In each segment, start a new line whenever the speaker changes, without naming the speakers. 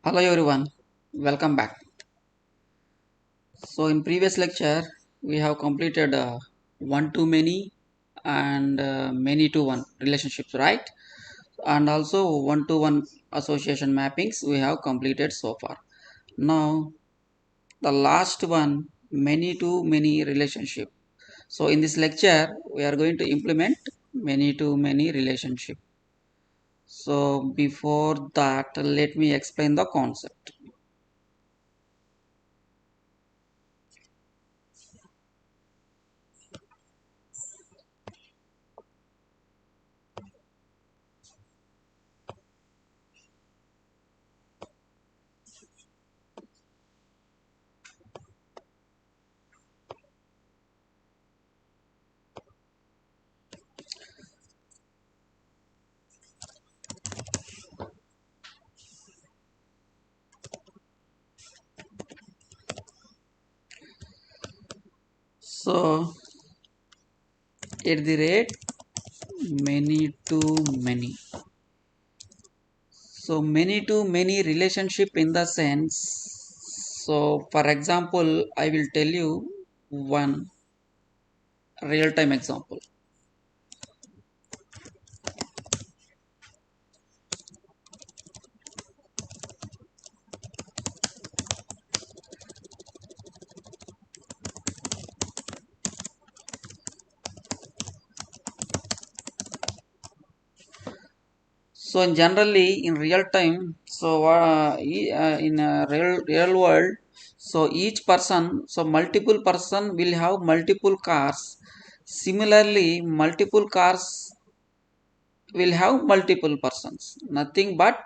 Hello everyone, welcome back. So in previous lecture we have completed one to many and many to one relationships, right? And also one to one association mappings we have completed so far. Now the last one, many to many relationship. So in this lecture we are going to implement many to many relationship. So before that let me explain the concept. So at the rate many to many, so many to many relationship in the sense, so for example I will tell you one real time example. So in generally in real time, so in a real world, so each person, so multiple person will have multiple cars. Similarly multiple cars will have multiple persons, nothing but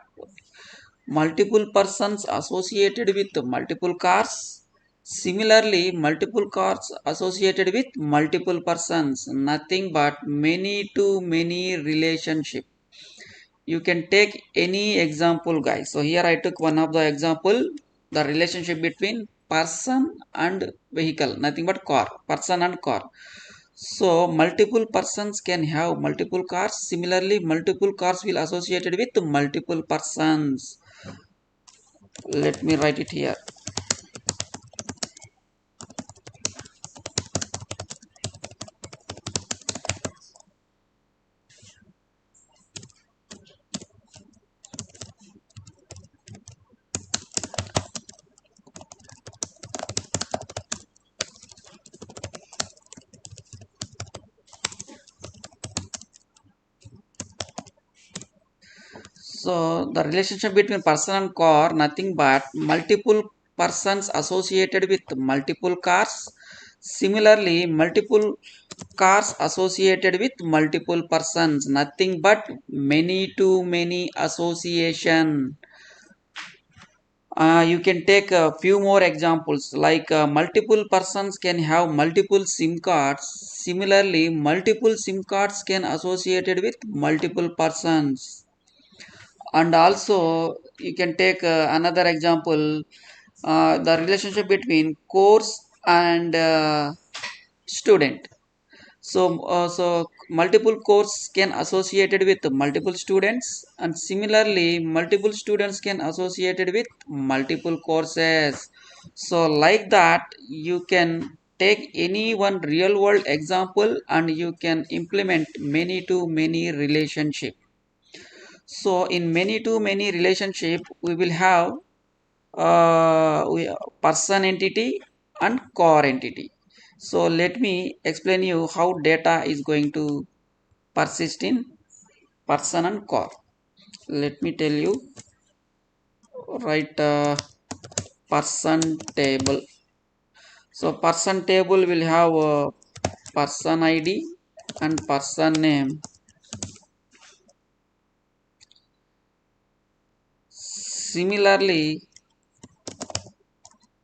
multiple persons associated with multiple cars. Similarly, multiple cars associated with multiple persons, nothing but many to many relationship. You can take any example, guys. So here I took one of the example, the relationship between person and vehicle, nothing but car, person and car. So multiple persons can have multiple cars. Similarly, multiple cars will associated with multiple persons. Let me write it here. So the relationship between person and car, nothing but multiple persons associated with multiple cars. Similarly, multiple cars associated with multiple persons, nothing but many to many association. You can take a few more examples like multiple persons can have multiple SIM cards. Similarly, multiple SIM cards can associated with multiple persons. And also you can take another example, the relationship between course and student. So multiple course can associated with multiple students, and similarly multiple students can associated with multiple courses. So like that you can take any one real world example and you can implement many to many relationship. So in many to many relationship, we will have person entity and core entity. So let me explain you how data is going to persist in person and core. Let me tell you, write person table. So person table will have person ID and person name. Similarly,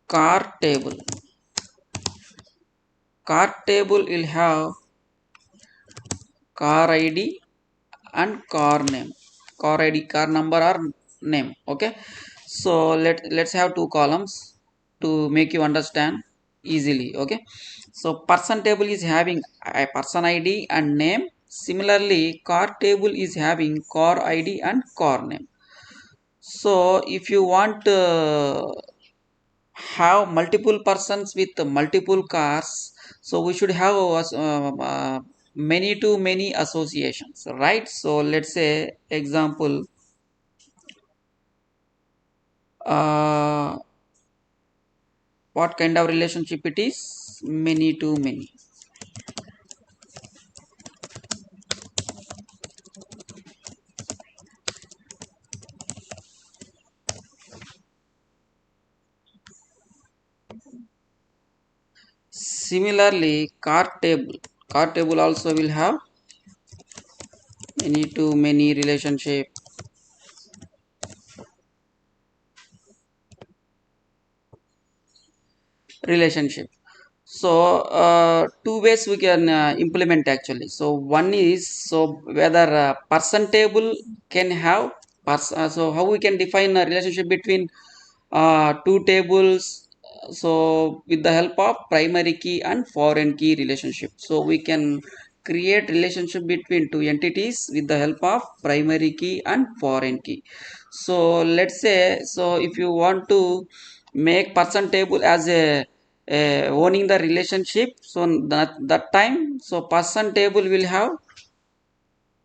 car table. Car table will have car ID and car name. Car ID, car number or name. Okay. So let's have two columns to make you understand easily. Okay. So person table is having a person ID and name. Similarly, car table is having car ID and car name. So if you want have multiple persons with multiple cars, so we should have many to many associations, right? So let's say example, uh, what kind of relationship it is? Many to many. Similarly, car table also will have many to many relationship. So two ways we can implement actually. So one is, so whether person table can have so how we can define a relationship between two tables. So with the help of primary key and foreign key relationship, so we can create relationship between two entities with the help of primary key and foreign key. So let's say, so if you want to make person table as a owning the relationship, so that time, so person table will have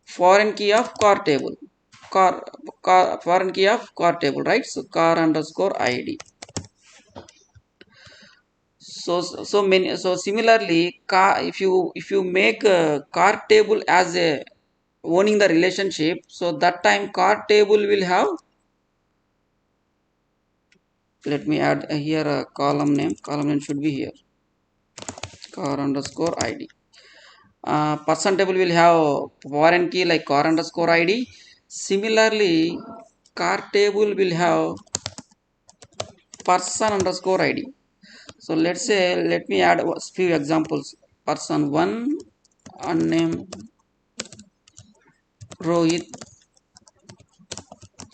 foreign key of car table, car foreign key of car table, right? So car underscore id. So many, so similarly, car, if you make a car table as a owning the relationship, so that time car table will have, let me add here a column name should be here, car underscore id. Person table will have foreign key like car underscore id. Similarly, car table will have person underscore id. So let's say, let me add a few examples. Person 1 unnamed Rohit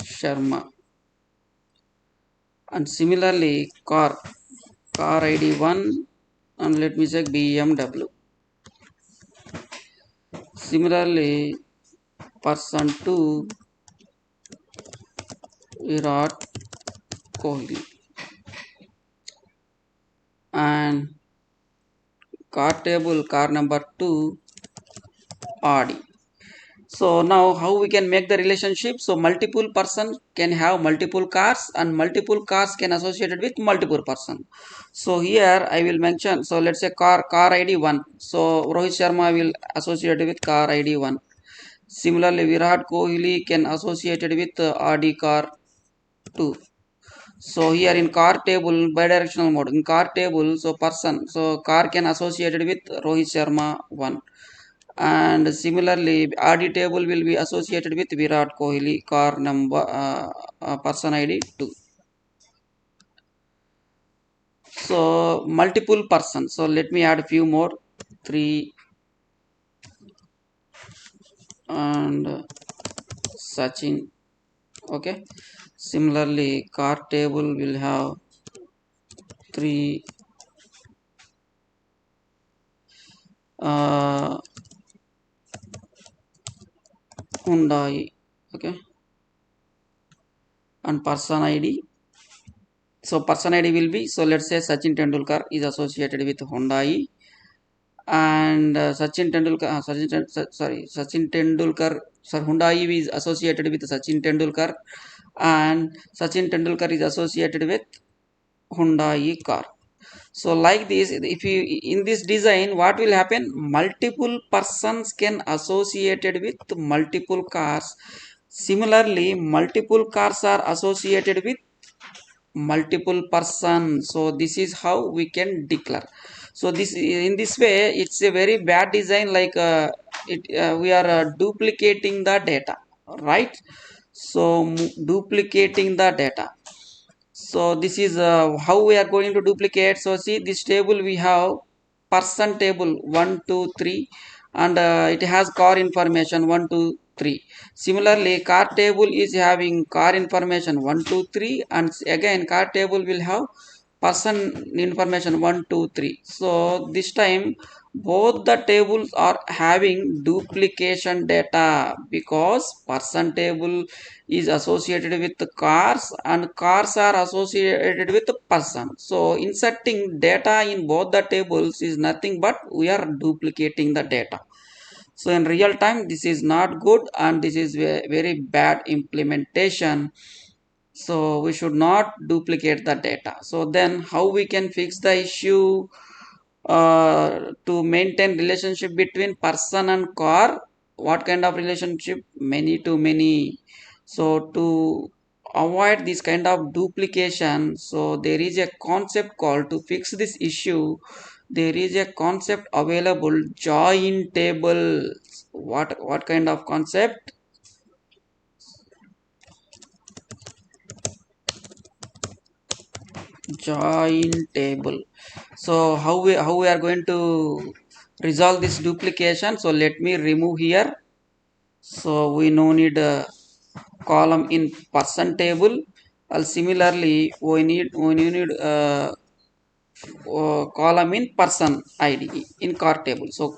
Sharma, and similarly car id 1, and let me check BMW. Similarly, person 2 Virat Kohli, and car table car number 2 RD. So now how we can make the relationship? So multiple person can have multiple cars, and multiple cars can associated with multiple person. So here I will mention, so let's say car ID 1. So Rohit Sharma will associated with car ID 1. Similarly, Virat Kohli can associated with RD car 2. So here in car table, bidirectional mode in car table, so person, so car can associated with Rohit Sharma 1, and similarly RD table will be associated with Virat Kohli car number person ID 2. So multiple persons. So let me add a few more, 3 and Sachin. Okay. Similarly, car table will have 3 uh, Hyundai. Okay, and person ID. So person ID will be, so let's say Sachin Tendulkar is associated with Hyundai, and Sachin Tendulkar, sir, Hyundai is associated with Sachin Tendulkar, and Sachin Tendulkar is associated with Hyundai car. So like this, if you in this design, what will happen? Multiple persons can associated with multiple cars. Similarly, multiple cars are associated with multiple person. So this is how we can declare. So this, in this way, it's a very bad design, like it we are duplicating the data, right? So duplicating the data. So this is how we are going to duplicate. So see, this table we have person table 1 2 3, and it has car information 1 2 3. Similarly, car table is having car information 1 2 3, and again car table will have person information 1 2 3. So this time both the tables are having duplication data because person table is associated with the cars and cars are associated with the person. So inserting data in both the tables is nothing but we are duplicating the data. So in real time this is not good and this is very bad implementation. So we should not duplicate the data. So then how we can fix the issue to maintain relationship between person and car? What kind of relationship? Many to many. So to avoid this kind of duplication, so there is a concept called, to fix this issue, there is a concept available, join tables. What kind of concept? Join table. So how we are going to resolve this duplication? So let me remove here. So we no need a column in person table. Similarly we need column in person id in car table. So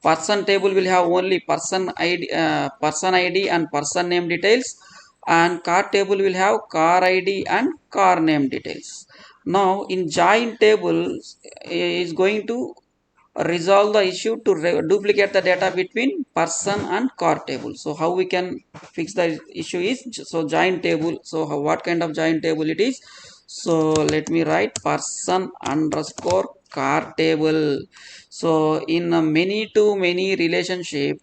person table will have only person id and person name details, and car table will have car id and car name details. Now in join table is going to resolve the issue to duplicate the data between person and car table. So how we can fix the issue is, so join table. So what kind of join table it is? So let me write person underscore car table. So in a many to many relationship,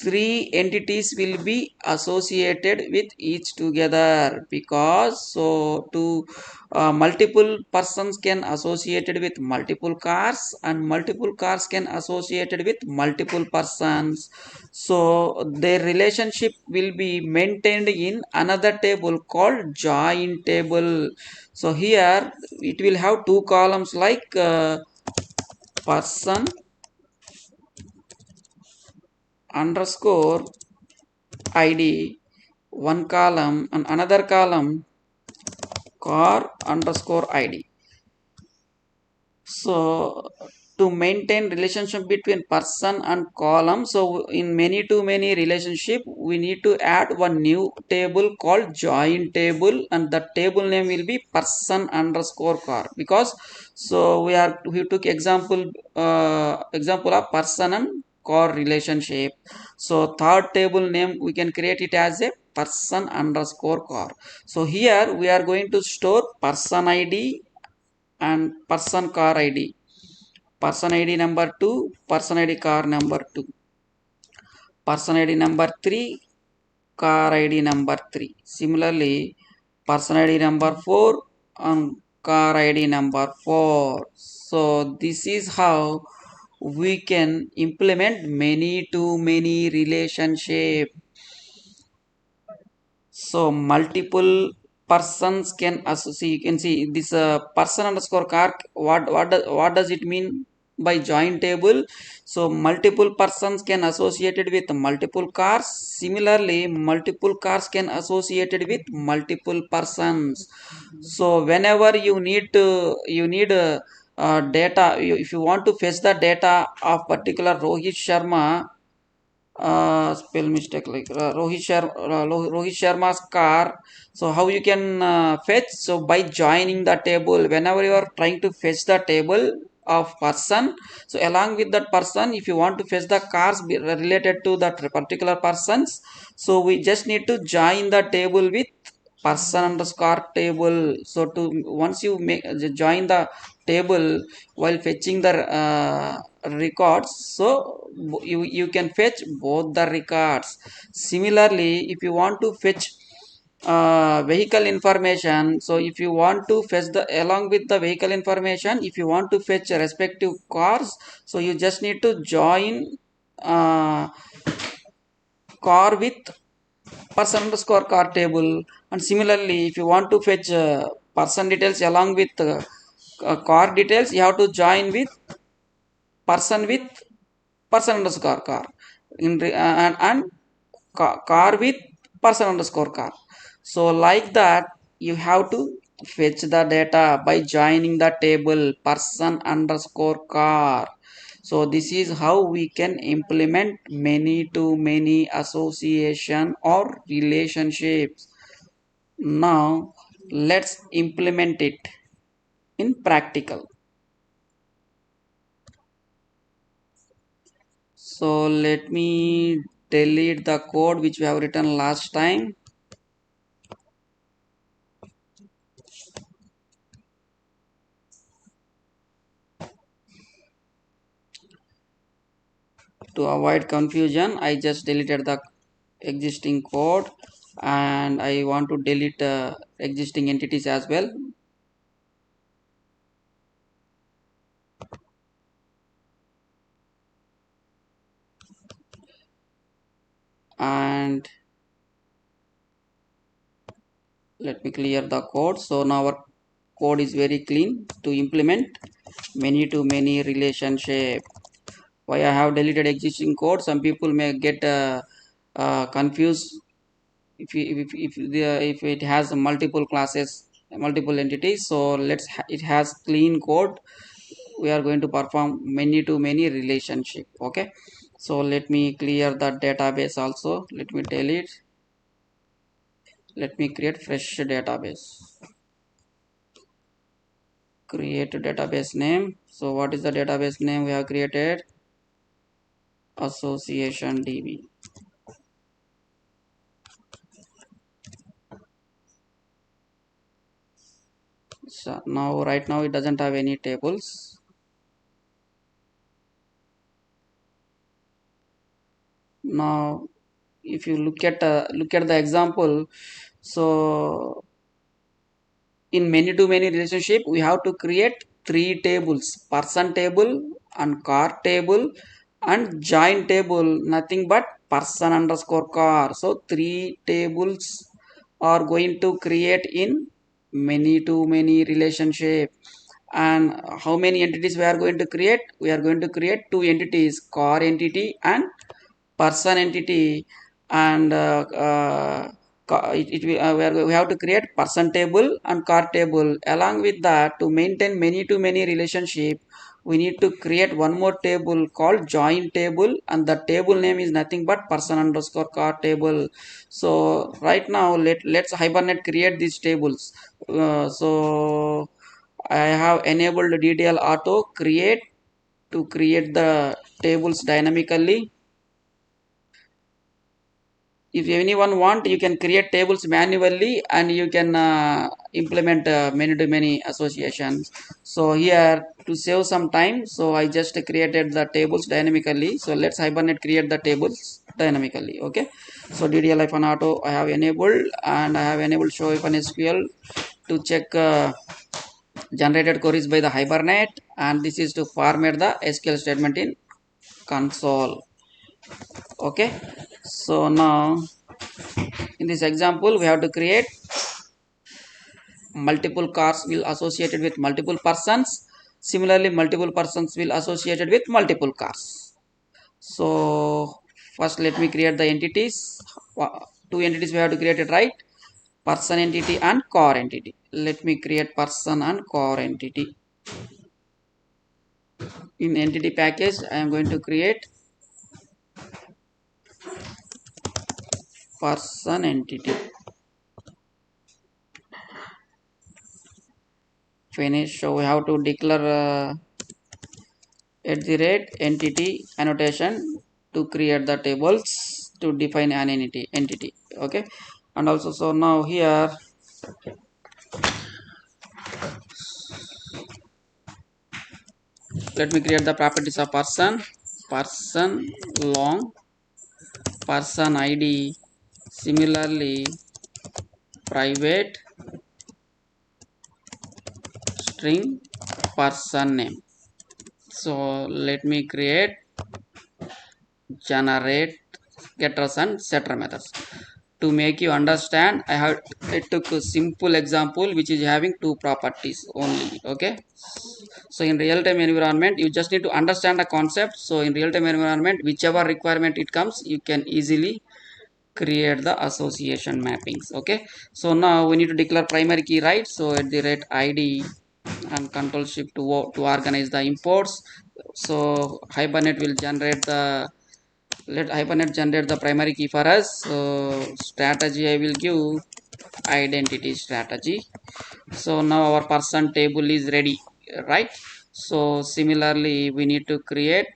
three entities will be associated with each together, because so to multiple persons can associated with multiple cars and multiple cars can associated with multiple persons. So their relationship will be maintained in another table called join table. So here it will have two columns like person underscore id, one column, and another column car underscore id. So to maintain relationship between person and column, so in many to many relationship we need to add one new table called join table, and the table name will be person underscore car. Because so we took example of person and car relationship. So third table name we can create it as a person underscore car. So here we are going to store person id and person car id. Person id number 2, person id car number 2, person id number 3, car id number 3. Similarly person id number 4 and car id number 4. So this is how we can implement many to many relationship. So multiple persons can associate. You can see this person underscore car. What does it mean by join table? So multiple persons can associated with multiple cars. Similarly multiple cars can associated with multiple persons. So whenever you need data, if you want to fetch the data of particular Rohit Sharma, spell mistake like Rohit Sharma's car. So how you can fetch? So by joining the table, whenever you are trying to fetch the table of person, so along with that person, if you want to fetch the cars related to that particular persons, so we just need to join the table with person underscore table. So to once you make join the table while fetching the records, so you can fetch both the records. Similarly if you want to fetch vehicle information, so if you want to fetch the along with the vehicle information, if you want to fetch respective cars, so you just need to join uh, car with person underscore car table. And similarly if you want to fetch person details along with car details, you have to join with person with person underscore car and car with person underscore car. So like that you have to fetch the data by joining the table person underscore car. So this is how we can implement many to many association or relationships. Now let's implement it in practical. So let me delete the code which we have written last time. To avoid confusion, I just deleted the existing code, and I want to delete existing entities as well. And let me clear the code. So now our code is very clean to implement many to many relationship. Why I have deleted existing code, some people may get confused if it has multiple classes, multiple entities. So it has clean code. We are going to perform many to many relationship. Okay, so let me clear the database also. Let me delete. Let me create fresh database. Create a database name. So what is the database name we have created? Association DB. So now right now it doesn't have any tables. Now if you look at the example, so in many to many relationship we have to create three tables: person table and car table and join table, nothing but person underscore car. So three tables are going to create in many to many relationship. And how many entities we are going to create? We are going to create two entities: car entity and person entity. And we have to create person table and car table. Along with that, to maintain many to many relationship, we need to create one more table called join table, and the table name is nothing but person underscore car table. So right now let's hibernate create these tables. So I have enabled detail auto create to create the tables dynamically. If anyone want, you can create tables manually and you can implement many to many associations. So here, to save some time, so I just created the tables dynamically. So let's hibernate create the tables dynamically. Okay, so ddl auto I have enabled, and I have enabled show sql to check generated queries by the hibernate, and this is to format the sql statement in console. Okay, so now in this example we have to create multiple cars will associated with multiple persons. Similarly, multiple persons will associated with multiple cars. So first let me create the entities. Two entities we have to create it, right? Person entity and car entity. Let me create person and car entity. In entity package I am going to create person entity. Finish. So we have to declare at the rate entity annotation to create the tables to define an entity. Okay, and also so now here let me create the properties of person long, person id, similarly private string person name. So let me create generate getters and setter methods. To make you understand, I took a simple example which is having two properties only. Okay, so in real time environment you just need to understand the concept. So in real time environment, whichever requirement it comes, you can easily create the association mappings. Okay, so now we need to declare primary key, right? So at the rate id and control shift to organize the imports. So Hibernate will generate the let Hibernate generate the primary key for us. So strategy I will give identity strategy. So now our person table is ready, right? So similarly we need to create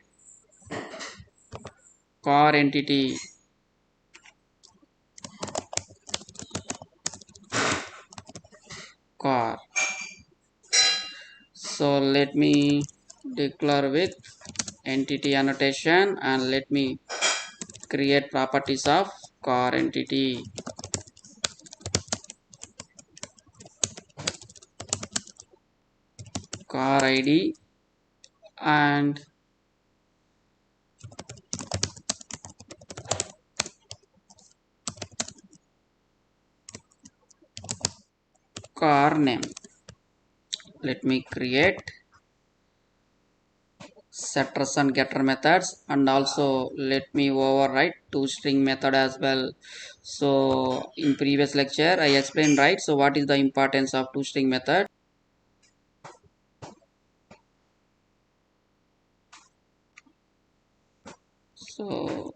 car entity, car. So let me declare with entity annotation and let me create properties of car entity, car id and car name. Let me create setters and getter methods, and also let me override toString method as well. So in previous lecture I explained, right? So what is the importance of toString method? So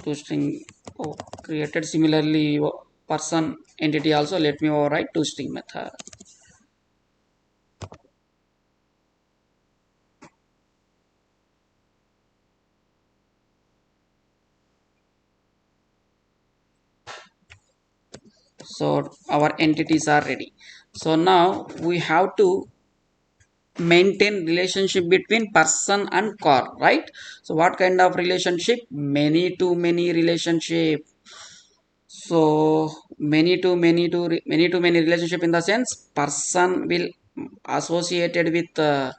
toString created similarly person entity also let me override toString method. So our entities are ready. So now we have to maintain relationship between person and car, right? So what kind of relationship? Many to many relationship. So many to many relationship in the sense person will associated with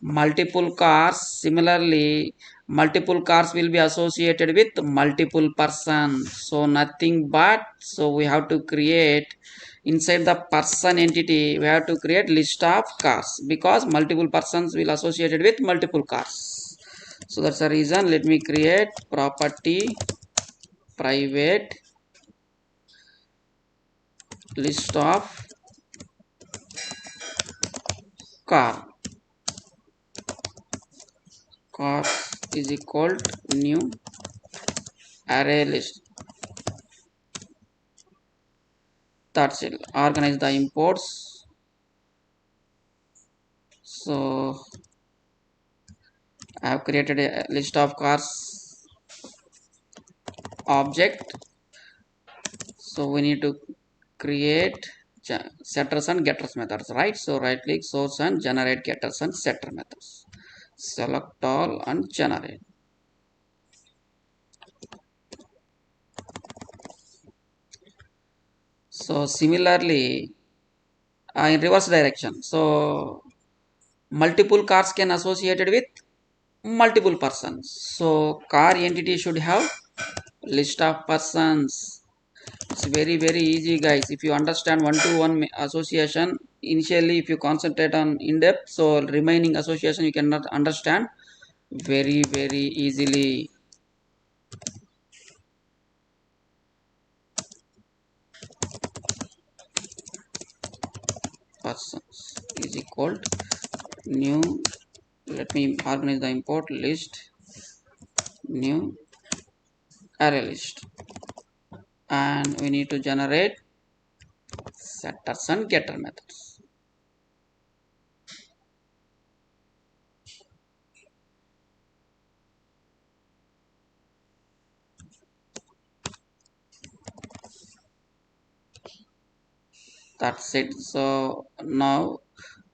multiple cars. Similarly multiple cars will be associated with multiple persons. So nothing but, so we have to create inside the person entity, we have to create list of cars because multiple persons will associated with multiple cars. So that's the reason let me create property private list of car. Car is equal to new array list. That's it. Organize the imports. So I have created a list of cars object. So we need to create setters and getters methods, right? So right click source and generate getters and setter methods. Select all and generate. So similarly in reverse direction. So multiple cars can associated with multiple persons. So car entity should have list of persons. It's very easy, guys. If you understand one to one association initially, if you concentrate on in depth, so remaining association you cannot understand very easily. Persons is equal to new, let me organize the import list, new array list, and we need to generate setters and getter methods. That's it. So now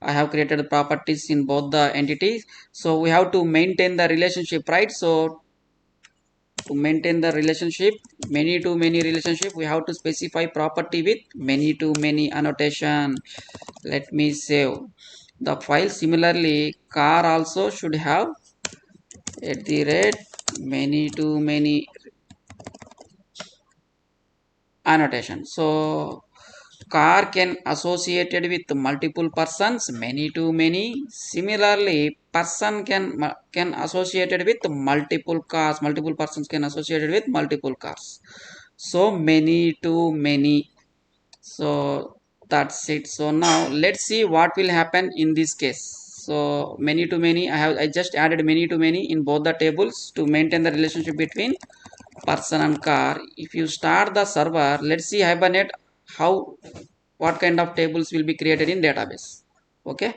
I have created the properties in both the entities. So we have to maintain the relationship, right? So to maintain the relationship, many to many relationship, we have to specify property with many to many annotation. Let me save the file. Similarly car also should have at the rate many to many annotation. So car can associated with multiple persons, many to many. Similarly person can associated with multiple cars, multiple persons can associated with multiple cars. So many to many. So that's it. So now let's see what will happen in this case. So many to many, I just added many to many in both the tables to maintain the relationship between person and car. If you start the server, let's see Hibernate how, what kind of tables will be created in database. Okay,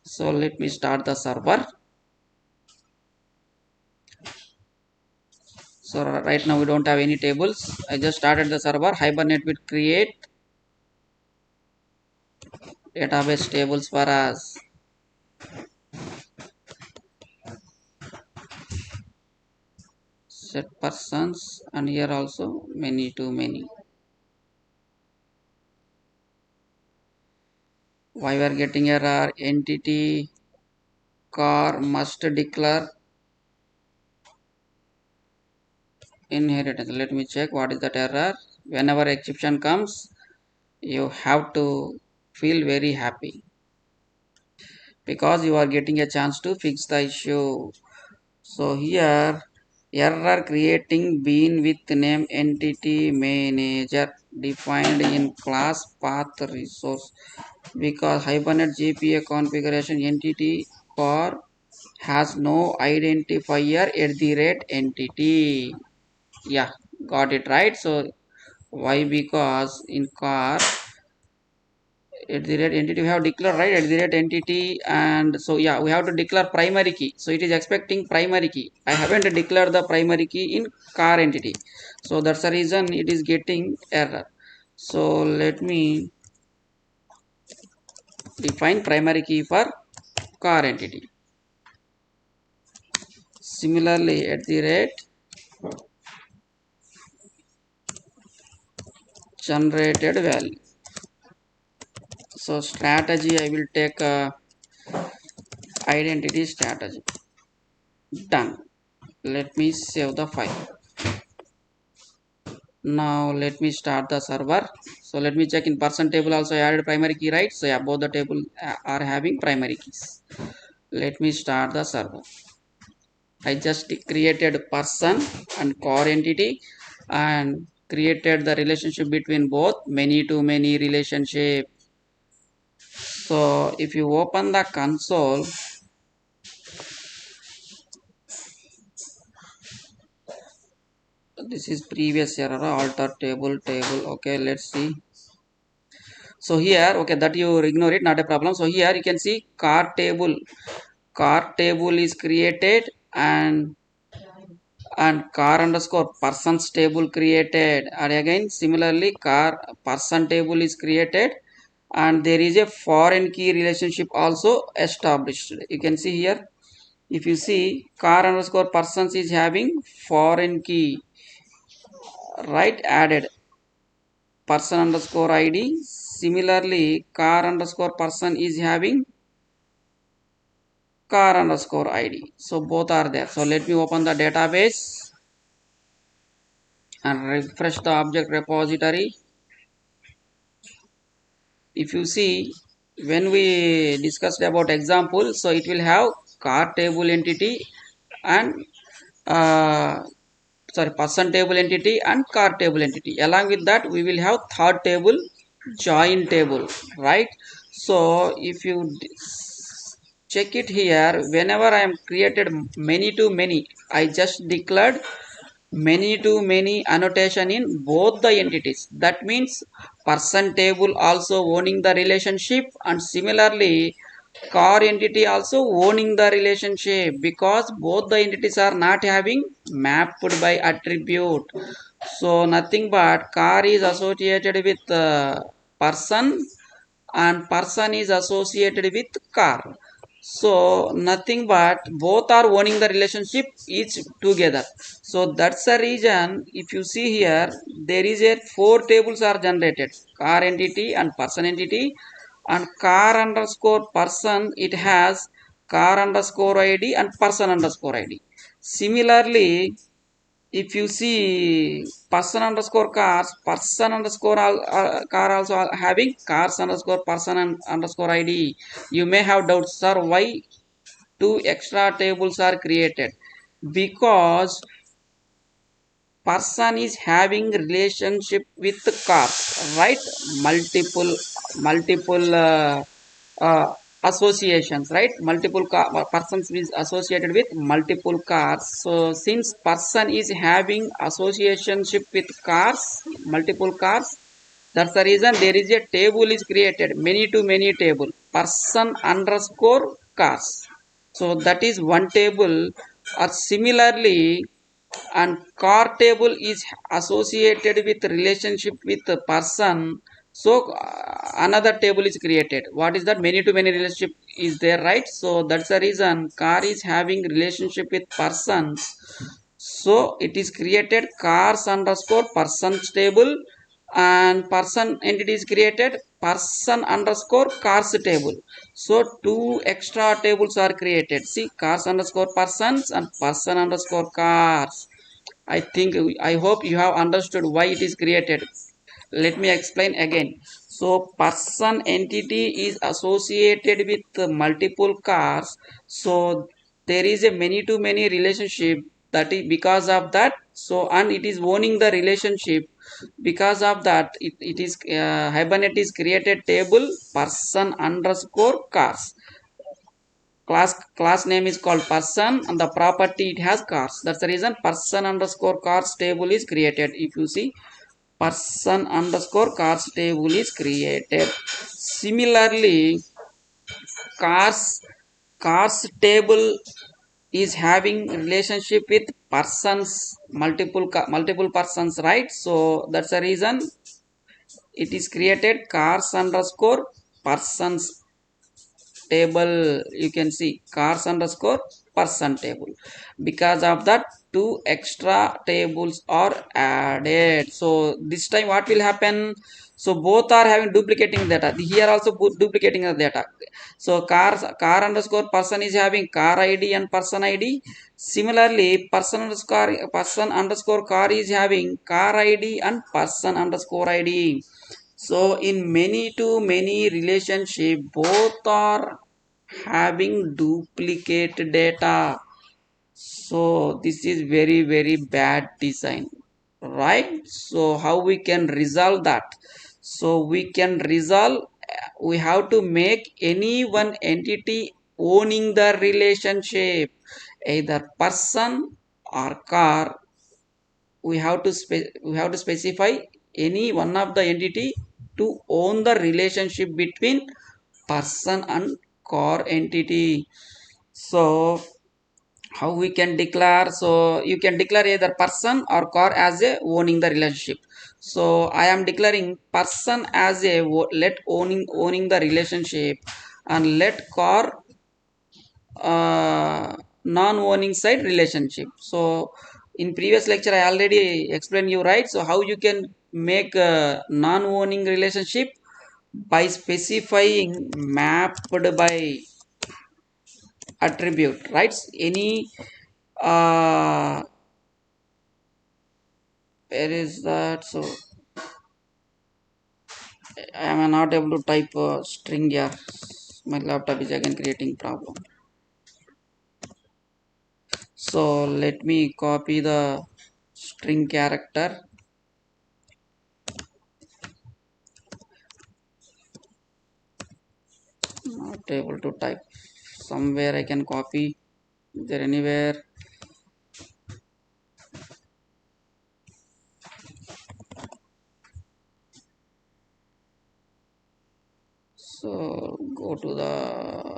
so let me start the server. So right now we don't have any tables. I just started the server. Hibernate will create database tables for us. Set persons, and here also many to many. Why we are getting error? Entity car must declare inheritance. Let me check what is that error. Whenever exception comes, you have to feel very happy because you are getting a chance to fix the issue. So here error creating bean with name entity manager defined in class path resource, because Hibernate GPA configuration entity car has no identifier at the rate entity. Yeah, got it right. So why? Because in car at the rate entity we have declared, right, at the rate entity, and so yeah, we have to declare primary key, so it is expecting primary key. I haven't declared the primary key in car entity, so that's the reason it is getting error. So let me define primary key for car entity. Similarly at the rate generated value. So strategy, I will take identity strategy. Done. Let me save the file. Now let me start the server. So let me check in person table also I added primary key, right? So yeah, both the table are having primary keys. Let me start the server. I just created person and core entity and created the relationship between both, many to many relationship. So if you open the console, this is previous error, alter table. Okay, let's see. So here, okay, that you ignore it, not a problem. So here you can see car table is created, and car underscore persons table created, and again similarly car person table is created, and there is a foreign key relationship also established. You can see here, if you see car underscore persons is having foreign key, right, added person underscore id. Similarly car underscore person is having car underscore id, so both are there. So let me open the database and refresh the object repository. If you see, when we discussed about example, so it will have car table entity and uh, sorry, person table entity and car table entity. Along with that we will have third table, join table, right? So if you check it here, whenever I am created many to many, I just declared many to many annotation in both the entities. That means person table also owning the relationship, and similarly car entity also owning the relationship, because both the entities are not having mapped by attribute. So nothing but car is associated with person and person is associated with car. So nothing but both are owning the relationship each together. So that's the reason, if you see here, there is a four tables are generated: car entity and person entity, and car underscore person, it has car underscore id and person underscore id. Similarly, if you see person underscore cars, person underscore car also having cars underscore person and underscore id. You may have doubts, sir, why two extra tables are created? Because person is having relationship with cars, right? Multiple uh, associations, right? Multiple persons is associated with multiple cars. So since person is having associationship with cars, multiple cars, that's the reason there is a table is created, many to many table, person underscore cars. So that is one table. Or similarly, and car table is associated with relationship with the person. So another table is created. What is that? Many to many relationship is there, right? So that's the reason car is having relationship with persons. So it is created cars underscore persons table, and person entity is created person underscore cars table. So two extra tables are created. See, cars underscore persons and person underscore cars. I think, I hope you have understood why it is created. Let me explain again. So person entity is associated with multiple cars. So there is a many to many relationship, that is because of that. So and it is owning the relationship. Because of that, it is hibernate is created table person underscore cars. Class name is called person, and the property it has cars. That's the reason person underscore cars table is created. If you see, person underscore cars table is created. Similarly, cars cars table is having relationship with persons, multiple persons, right? So that's the reason it is created cars underscore persons table. You can see cars underscore person table. Because of that, two extra tables are added. So this time what will happen? So both are having duplicating data. Here also duplicating the data. So car underscore person is having car id and person id. Similarly, person underscore car is having car id and person underscore id. So in many to many relationship, both are having duplicate data. So this is very very bad design, right? So how we can resolve that? So we can resolve, we have to make any one entity owning the relationship, either person or car. We have to specify any one of the entity to own the relationship between person and car entity. So how we can declare? So you can declare either person or car as a owning the relationship. So I am declaring person as a let owning the relationship, and let car non-owning side relationship. So in previous lecture I already explained you, right? So how you can make a non-owning relationship? By specifying mapped by attribute, right? Any where is that? So I am not able to type a string here. My laptop is again creating problem. So let me copy the string character. Not able to type. Somewhere I can copy. Is there anywhere? So go to the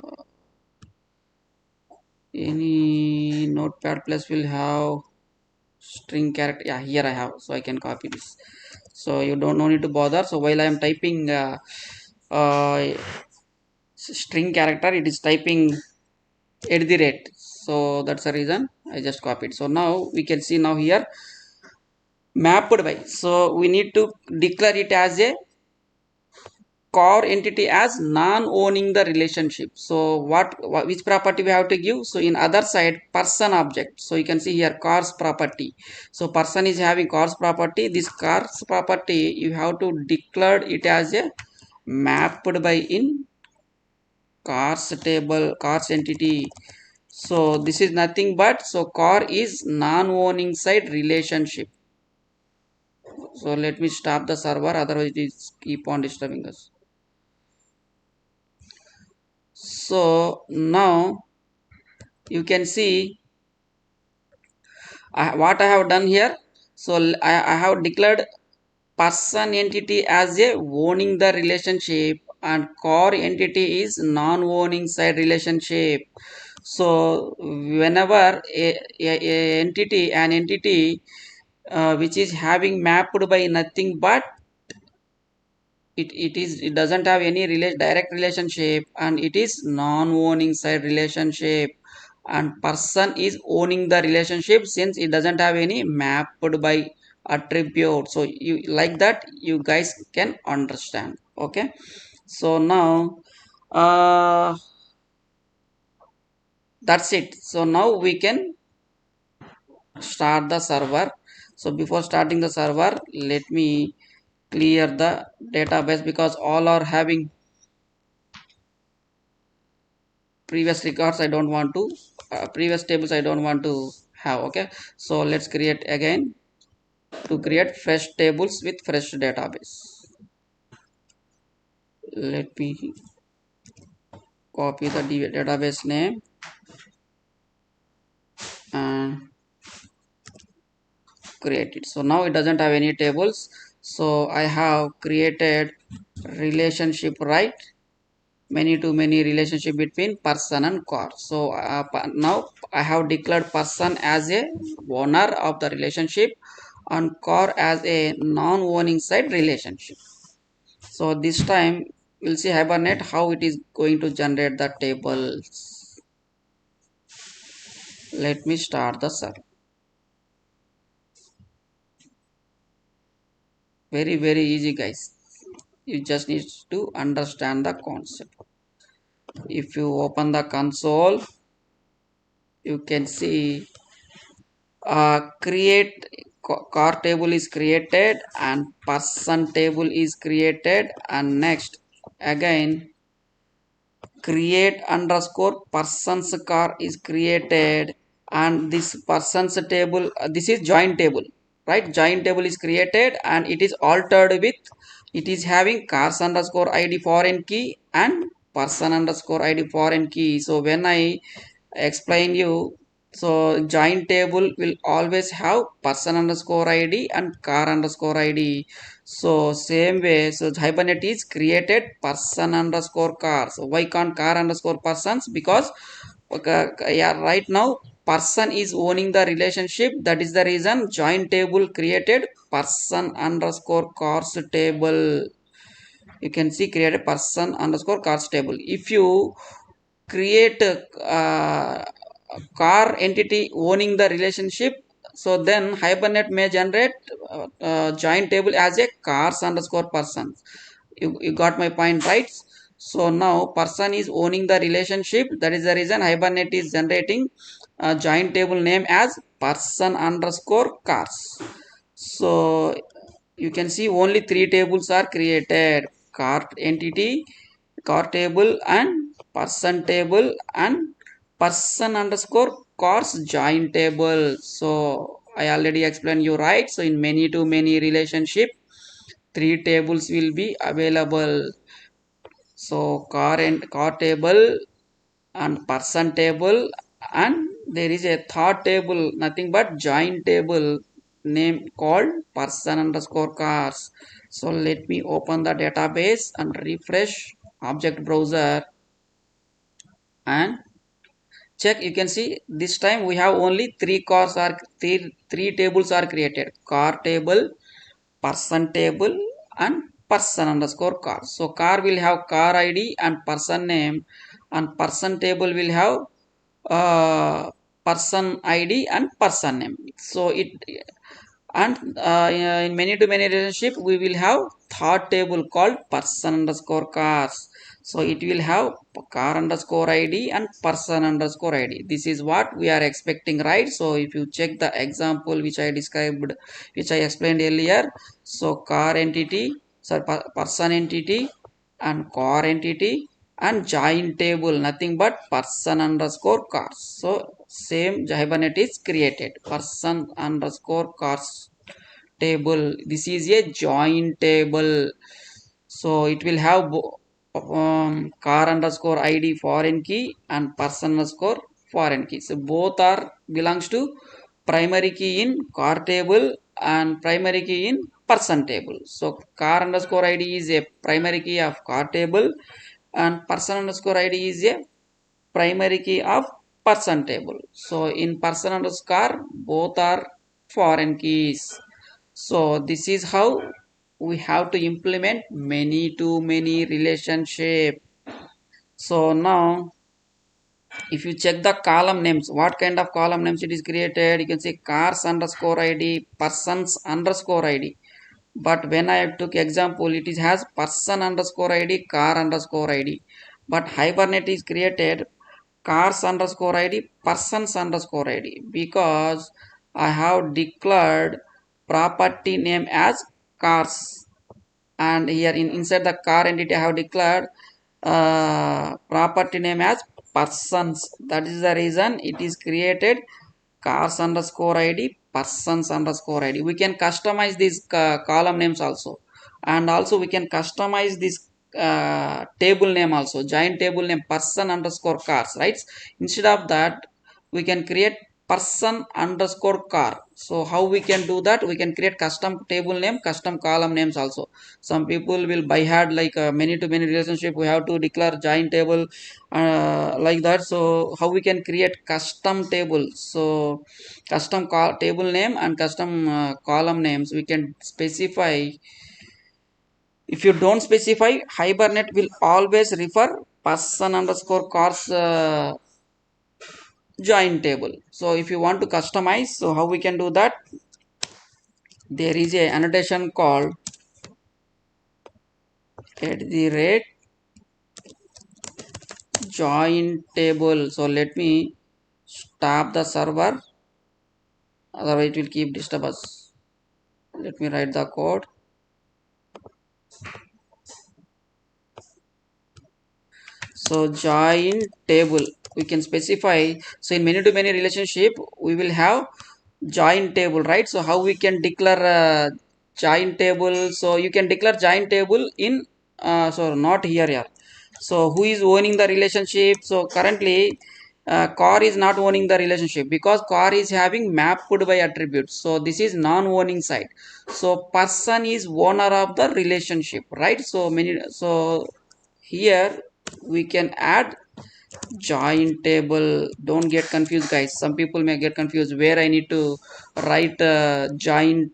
any notepad plus will have string character. Yeah, here I have, so I can copy this. So you don't no need to bother. So while I am typing uh, string character, it is typing at the rate. So that's the reason I just copied. So now we can see now here mapped by. So we need to declare it as a core entity as non-owning the relationship. So which property we have to give? So in other side, person object. So you can see here cars property. So person is having cars property. This cars property you have to declare it as a mapped by in cars table, cars entity. So this is nothing but, so car is non-owning side relationship. So let me stop the server, otherwise it is keep on disturbing us. So now you can see what I have done here. So I have declared person entity as a owning the relationship and core entity is non-owning side relationship. So whenever an entity which is having mapped by nothing but it doesn't have any direct relationship and it is non-owning side relationship, and person is owning the relationship since it doesn't have any mapped by attribute. So you like that you guys can understand. Okay, so now uh, that's it. So now we can start the server. So before starting the server, let me clear the database because all are having previous records. I don't want to previous tables I don't want to have. Okay, so let's create again to create fresh tables with fresh database. Let me copy the database name and create it. So now it doesn't have any tables, so I have created relationship, right? Many to many relationship between person and car. So now I have declared person as a owner of the relationship and car as a non-owning side relationship. So this time we'll see Hibernate how it is going to generate the tables. Let me start the server. Very easy guys, you just need to understand the concept. If you open the console, you can see create car table is created and person table is created, and next again create underscore persons car is created, and this persons table this is joint table, right? Joint table is created and it is altered with it is having cars underscore id foreign key and person underscore id foreign key. So when I explain you, so joint table will always have person underscore id and car underscore id. So same way, so Hibernate is created person underscore car. So why can't car underscore persons? Because okay, yeah, right now person is owning the relationship. That is the reason joint table created person underscore cars table. You can see created person underscore cars table. If you create a car entity owning the relationship, so then Hibernate may generate joint table as a cars underscore person. You got my point, right? So now person is owning the relationship. That is the reason Hibernate is generating a joint table name as person underscore cars. So you can see only three tables are created: car entity, car table, and person table, and person underscore cars joint table. So I already explained you, right? So in many to many relationship, three tables will be available. So car table and person table, and there is a third table nothing but joint table name called person underscore cars. So let me open the database and refresh object browser and check. You can see this time we have only three tables are created: car table, person table, and person underscore car. So car will have car id and person name, and person table will have uh, person id and person name. So it, and in many to many relationship we will have third table called person underscore cars. So it will have car underscore id and person underscore id. This is what we are expecting, right? So if you check the example which I described, which I explained earlier, so car entity, sorry, person entity and car entity and joint table nothing but person underscore cars. So same Hibernate is created person underscore cars table. This is a joint table. So it will have car underscore id foreign key and person underscore foreign key. So both are belongs to primary key in car table and primary key in person table. So car underscore id is a primary key of car table and person underscore id is a primary key of person table. So in person underscore both are foreign keys. So this is how we have to implement many to many relationship. So now if you check the column names, what kind of column names it is created, you can say cars underscore id, persons underscore id. But when I took example, it is has person underscore id, car underscore id. But hibernate is created cars underscore id, persons underscore id, because I have declared property name as cars, and here inside the car entity I have declared property name as persons. That is the reason it is created cars underscore id, persons underscore id. We can customize these column names also, and also we can customize this table name also, giant table name person underscore cars, right? Instead of that we can create person underscore car. So how we can do that? We can create custom table name, custom column names also. Some people will by heart like many to many relationship we have to declare giant table like that. So how we can create custom table? So custom table name and custom column names we can specify. If you don't specify, hibernate will always refer person underscore cars join table. So if you want to customize, so how we can do that? There is a annotation called at the rate join table. So let me stop the server, otherwise it will keep disturb us. Let me write the code. So join table we can specify. So in many to many relationship we will have join table, right? So how we can declare join table? So you can declare join table in so not here, yeah. So who is owning the relationship? So currently car is not owning the relationship because car is having mapped by attributes, so this is non-owning side. So person is owner of the relationship, right? So many, so here we can add join table. Don't get confused guys, some people may get confused where I need to write join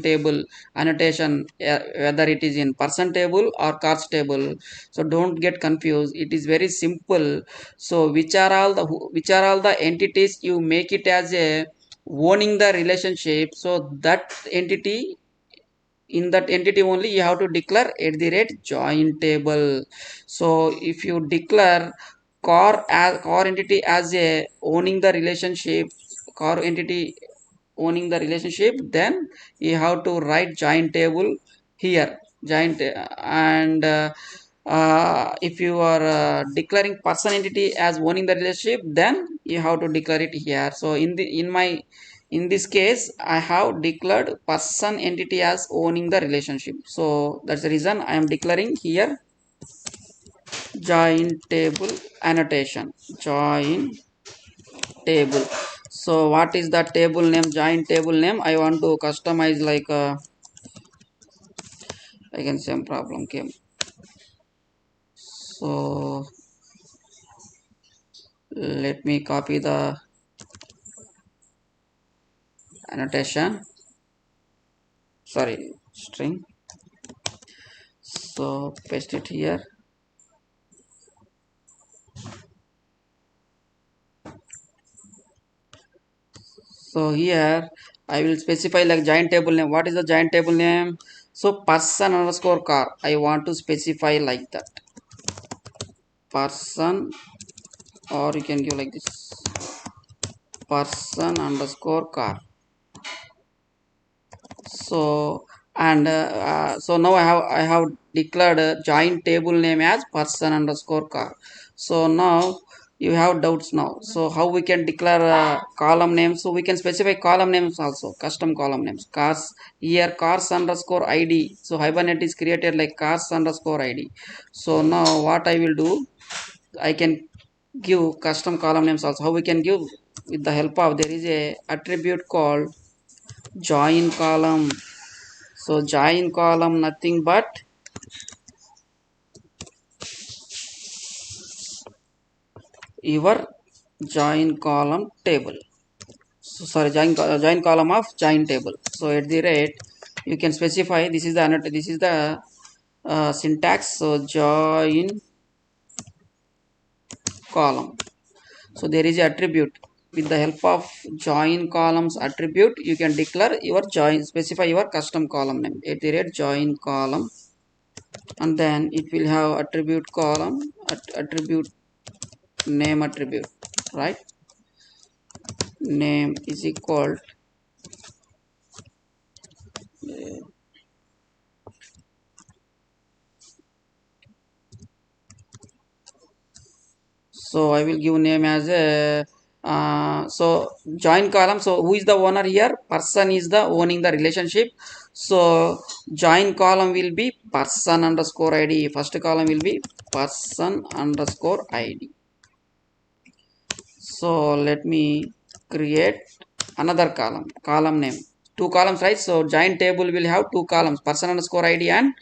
table annotation, whether it is in person table or cards table. So don't get confused, it is very simple. So which are all the entities you make it as a owning the relationship, so that entity, in that entity only you have to declare at the rate join table. So if you declare core entity as a owning the relationship, core entity owning the relationship, then you have to write join table here, joint. And if you are declaring person entity as owning the relationship, then you have to declare it here. So in this case I have declared person entity as owning the relationship, so that's the reason I am declaring here join table annotation, join table. So what is the table name? Join table name I want to customize, like again same problem came. So let me copy the annotation, sorry, string. So paste it here. So here I will specify like giant table name. What is the giant table name? So person underscore car. I want to specify like that. Person, or you can give like this. Person underscore car. So and so now I have declared a giant table name as person underscore car. So now you have doubts now. So how we can declare column names? So we can specify column names also, custom column names. Cars, here cars underscore id, so hibernate is created like cars underscore id. So now what I will do, I can give custom column names also. How we can give? With the help of, there is a attribute called join column. So join column nothing but your join column table. So sorry, join column of join table. So at the rate, you can specify, this is the this is the syntax. So join column. So there is a attribute. With the help of join columns attribute, you can declare your join, specify your custom column name at the rate join column, and then it will have attribute column, attribute name attribute, right? Name is equal. So I will give name as a so join column. So who is the owner here? Person is the owning the relationship. So join column will be person underscore id. First column will be person underscore id. So let me create another column name, two columns, right? So join table will have two columns, person underscore id and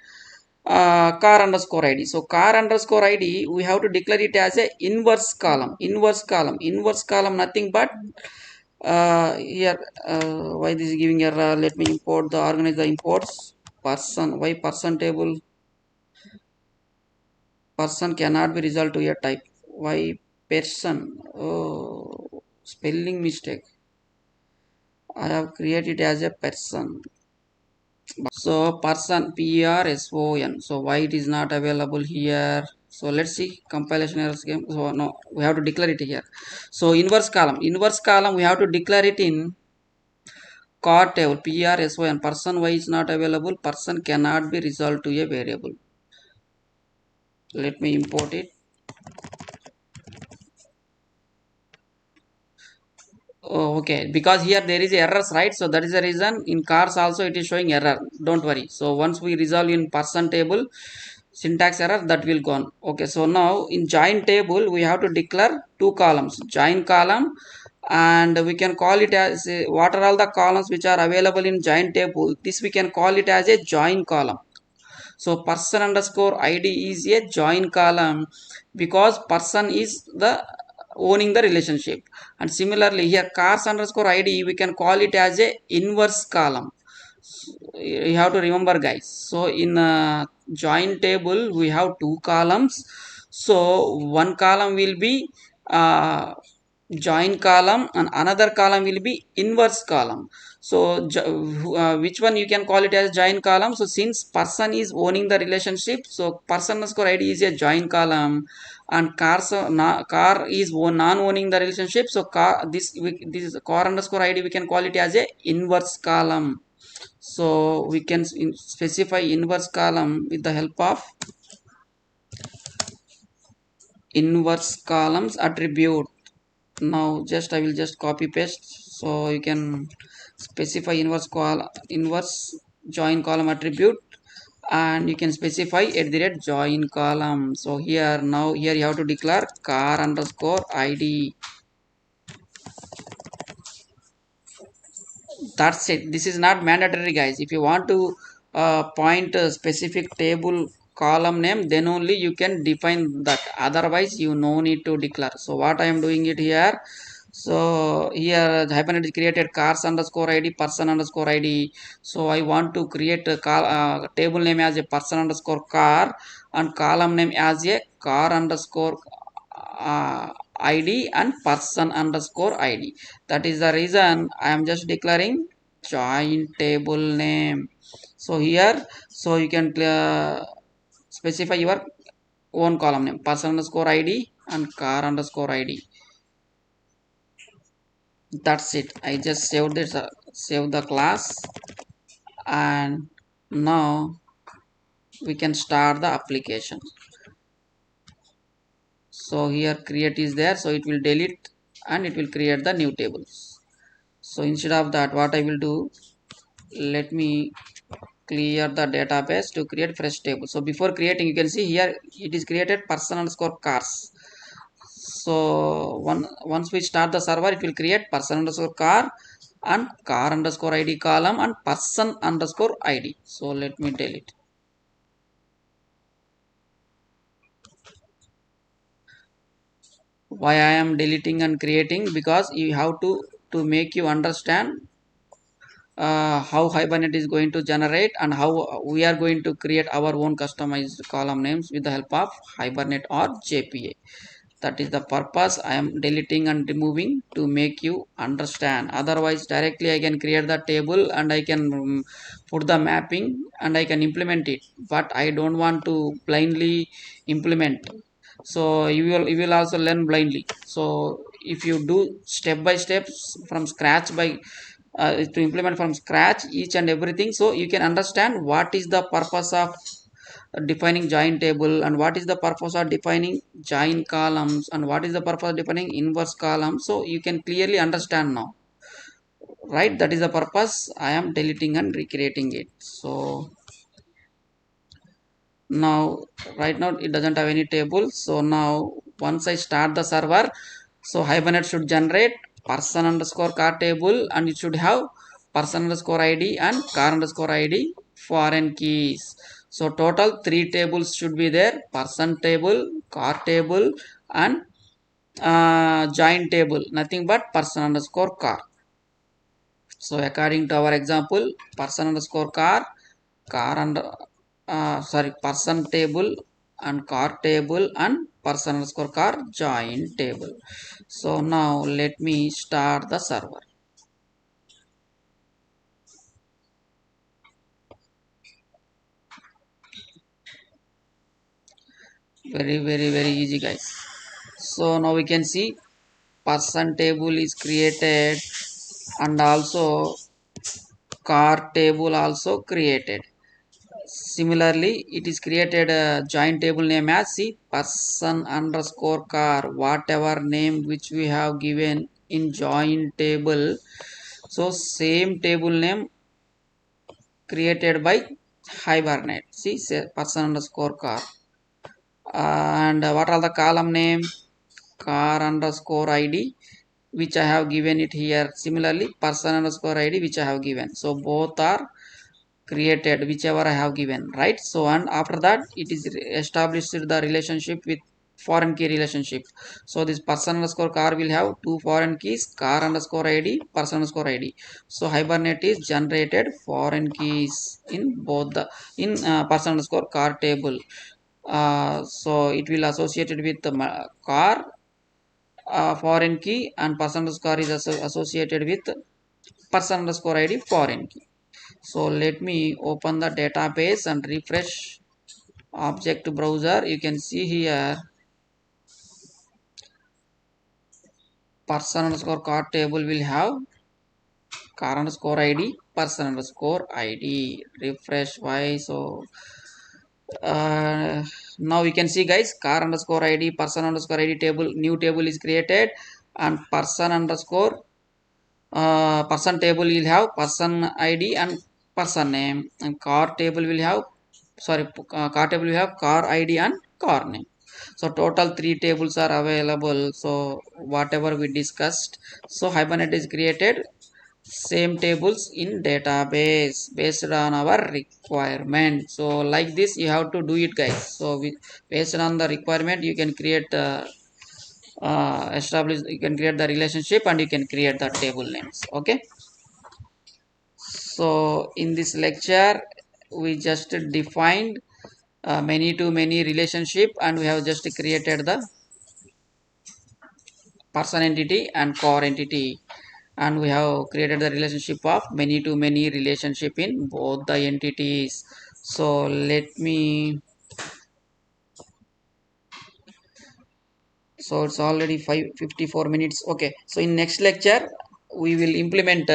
car underscore id. So car underscore id, we have to declare it as a inverse column. Inverse column nothing but here why this is giving error? Let me import the organize the imports. Person, why person table? Person cannot be resolved to a type. Why person? Oh, spelling mistake. I have created as a person. So person person. So why it is not available here? So let's see compilation errors game. So no, we have to declare it here. So inverse column. Inverse column we have to declare it in car table person. Person why is not available? Person cannot be resolved to a variable. Let me import it. Oh, okay, because here there is errors, right? So that is the reason in cars also it is showing error. Don't worry. So once we resolve in person table, syntax error that will gone. Okay, so now in join table we have to declare two columns, join column, and we can call it as what are all the columns which are available in join table. This we can call it as a join column. So person underscore id is a join column because person is the owning the relationship. And similarly here cars underscore id we can call it as a inverse column. You have to remember guys. So in join table we have two columns. So one column will be uh, join column and another column will be inverse column. So which one you can call it as join column? So since person is owning the relationship, so person underscore id is a join column, and car is non-owning the relationship. So this is car underscore id we can call it as a inverse column. So we can specify inverse column with the help of inverse columns attribute. Now just I will just copy paste, so you can specify inverse join column attribute, and you can specify at the rate join column. So here now here you have to declare car underscore id. That's it. This is not mandatory guys. If you want to point a specific table column name, then only you can define that, otherwise you no need to declare. So what I am doing it here. So here hyphen is created cars underscore id, person underscore id. So I want to create a table name as a person underscore car, and column name as a car underscore id and person underscore id. That is the reason I am just declaring join table name. So here, so you can specify your own column name, person underscore id and car underscore id. That's it. I just saved this, save the class, and now we can start the application. So here create is there, so it will delete and it will create the new tables. So instead of that, what I will do, let me clear the database to create fresh table. So before creating, you can see here it is created person underscore cars. So once we start the server, it will create person underscore car and car underscore id column and person underscore id. So let me delete. Why I am deleting and creating? Because you have to make you understand how Hibernate is going to generate and how we are going to create our own customized column names with the help of Hibernate or JPA. That is the purpose I am deleting and removing, to make you understand. Otherwise, directly I can create the table and I can put the mapping and I can implement it, but I don't want to blindly implement. So you will also learn blindly. So if you do step by steps from scratch, by to implement from scratch each and everything, so you can understand what is the purpose of defining join table and what is the purpose of defining join columns and what is the purpose of defining inverse column. So you can clearly understand now, right? That is the purpose I am deleting and recreating it. So now, right now it doesn't have any table. So now once I start the server, so Hibernate should generate person underscore car table and it should have person underscore id and car underscore id foreign keys. So total three tables should be there: person table, car table, and join table, nothing but person underscore car. So according to our example, person underscore car, car under sorry, person table and car table and person underscore car join table. So now let me start the server. Very easy, guys. So now we can see person table is created and also car table also created. Similarly, it is created a joint table name as, see, person underscore car, whatever name which we have given in join table. So same table name created by Hibernate. See, say person underscore car. And what are the column name? Car underscore id, which I have given it here. Similarly, person underscore id, which I have given. So both are created, whichever I have given, right? So and after that it is established the relationship with foreign key relationship. So this person underscore car will have two foreign keys: car underscore id, person underscore id. So Hibernate is generated foreign keys in both the in person underscore car table. So it will associated with the car foreign key, and person underscore is associated with person underscore id foreign key. So let me open the database and refresh object browser. You can see here person underscore car table will have car underscore id, person underscore id. Refresh. Why? So now we can see, guys, car underscore id, person underscore id table, new table is created, and person underscore person table will have person id and person name, and car table will have, sorry, car table will have car id and car name. So total three tables are available. So whatever we discussed, so Hibernate is created same tables in database based on our requirement. So like this you have to do it, guys. So based on the requirement you can create establish, you can create the relationship and you can create the table names. Okay. So in this lecture we just defined many to many relationship, and we have just created the person entity and core entity, and we have created the relationship of many to many relationship in both the entities. So let me, so it's already 5:54 minutes. Okay, so in next lecture we will implement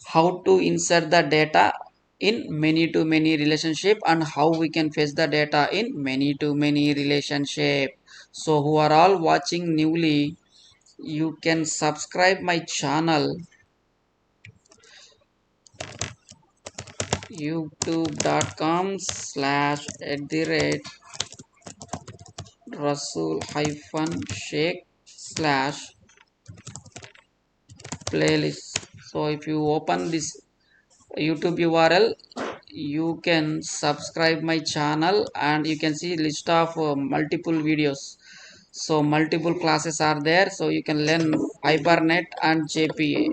how to insert the data in many to many relationship and how we can fetch the data in many to many relationship. So who are all watching newly, you can subscribe my channel youtube.com/Rasul hyphen Sheikh slash playlist. So if you open this YouTube URL, you can subscribe my channel and you can see list of multiple videos. So multiple classes are there, so you can learn Hibernate and JPA.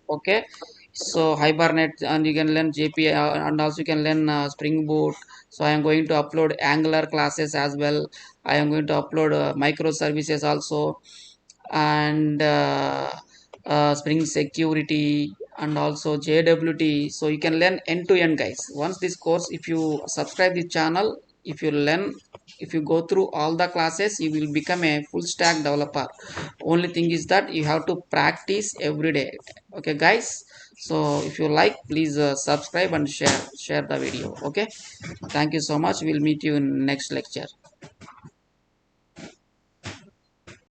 Okay, so Hibernate and you can learn JPA, and also you can learn Spring Boot. So I am going to upload Angular classes as well. I am going to upload microservices also, and Spring Security, and also JWT. So you can learn end to end, guys. Once this course, if you subscribe the channel, if you learn, if you go through all the classes, you will become a full stack developer. Only thing is that you have to practice every day. Okay, guys. So if you like, please subscribe and share the video. Okay, thank you so much. We'll meet you in next lecture.